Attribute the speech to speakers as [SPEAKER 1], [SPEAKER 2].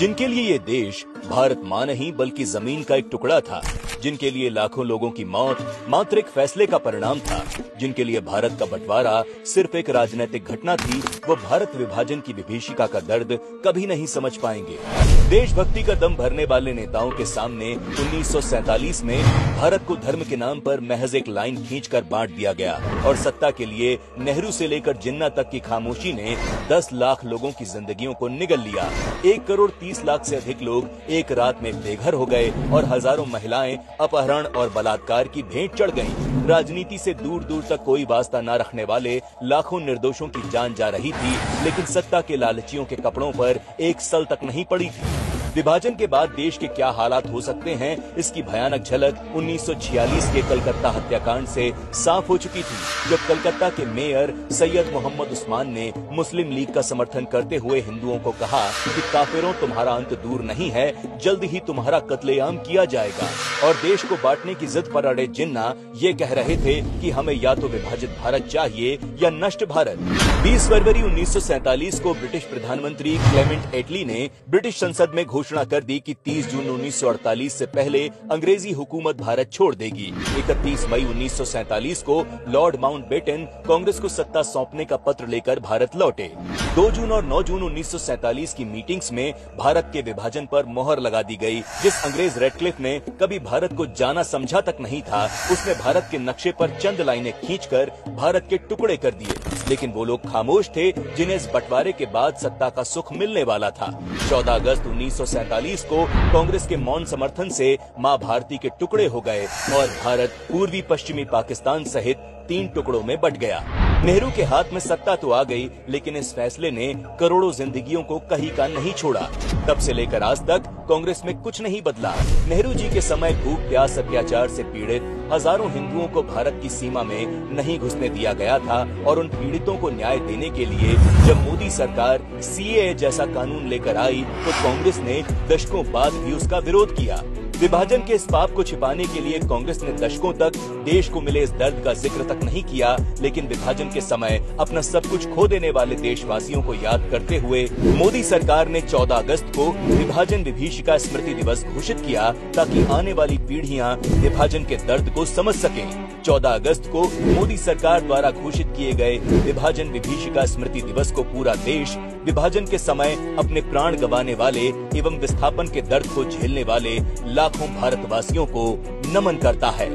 [SPEAKER 1] जिनके लिए ये देश भारत मां नहीं बल्कि जमीन का एक टुकड़ा था, जिनके लिए लाखों लोगों की मौत मात्र एक फैसले का परिणाम था, जिनके लिए भारत का बंटवारा सिर्फ एक राजनीतिक घटना थी, वो भारत विभाजन की विभीषिका का दर्द कभी नहीं समझ पाएंगे। देशभक्ति का दम भरने वाले नेताओं के सामने 1947 में भारत को धर्म के नाम पर महज एक लाइन खींचकर बांट दिया गया और सत्ता के लिए नेहरू से लेकर जिन्ना तक की खामोशी ने 10 लाख लोगों की जिंदगियों को निगल लिया। 1 करोड़ 30 लाख से अधिक लोग एक रात में बेघर हो गए और हजारों महिलाएं अपहरण और बलात्कार की भेंट चढ़ गईं। राजनीति से दूर दूर तक कोई वास्ता न रखने वाले लाखों निर्दोषों की जान जा रही थी, लेकिन सत्ता के लालचियों के कपड़ों पर एक सल तक नहीं पड़ी थी। विभाजन के बाद देश के क्या हालात हो सकते हैं, इसकी भयानक झलक 1946 के कलकत्ता हत्याकांड से साफ हो चुकी थी, जब कलकत्ता के मेयर सैयद मोहम्मद उस्मान ने मुस्लिम लीग का समर्थन करते हुए हिंदुओं को कहा कि काफिरों तुम्हारा अंत दूर नहीं है, जल्द ही तुम्हारा कत्लेआम किया जाएगा। और देश को बांटने की जिद पर अड़े जिन्ना ये कह रहे थे कि हमें या तो विभाजित भारत चाहिए या नष्ट भारत। 20 फरवरी 1947 को ब्रिटिश प्रधानमंत्री क्लेमेंट एटली ने ब्रिटिश संसद में घोषणा कर दी कि 30 जून 1948 से पहले अंग्रेजी हुकूमत भारत छोड़ देगी। 31 मई 1947 को लॉर्ड माउंटबेटन कांग्रेस को सत्ता सौंपने का पत्र लेकर भारत लौटे। 2 जून और 9 जून 1947 की मीटिंग्स में भारत के विभाजन पर मोहर लगा दी गई। जिस अंग्रेज रेडक्लिफ ने कभी भारत को जाना समझा तक नहीं था, उसने भारत के नक्शे पर चंद लाइनें खींचकर भारत के टुकड़े कर दिए। लेकिन वो लोग खामोश थे जिन्हें इस बंटवारे के बाद सत्ता का सुख मिलने वाला था। 14 अगस्त 1947 को कांग्रेस के मौन समर्थन से मां भारती के टुकड़े हो गए और भारत पूर्वी पश्चिमी पाकिस्तान सहित 3 टुकड़ों में बंट गया। नेहरू के हाथ में सत्ता तो आ गई, लेकिन इस फैसले ने करोड़ों जिंदगियों को कहीं का नहीं छोड़ा। तब से लेकर आज तक कांग्रेस में कुछ नहीं बदला। नेहरू जी के समय भूख प्यास अत्याचार से पीड़ित हजारों हिंदुओं को भारत की सीमा में नहीं घुसने दिया गया था और उन पीड़ितों को न्याय देने के लिए जब मोदी सरकार सीएए जैसा कानून लेकर आई तो कांग्रेस ने दशकों बाद भी उसका विरोध किया। विभाजन के इस पाप को छिपाने के लिए कांग्रेस ने दशकों तक देश को मिले इस दर्द का जिक्र तक नहीं किया, लेकिन विभाजन के समय अपना सब कुछ खो देने वाले देशवासियों को याद करते हुए मोदी सरकार ने 14 अगस्त को विभाजन विभीषिका स्मृति दिवस घोषित किया ताकि आने वाली पीढ़ियां विभाजन के दर्द को समझ सकें। 14 अगस्त को मोदी सरकार द्वारा घोषित किए गए विभाजन विभीषिका स्मृति दिवस को पूरा देश विभाजन के समय अपने प्राण गंवाने वाले एवं विस्थापन के दर्द को झेलने वाले लाखों भारतवासियों को नमन करता है।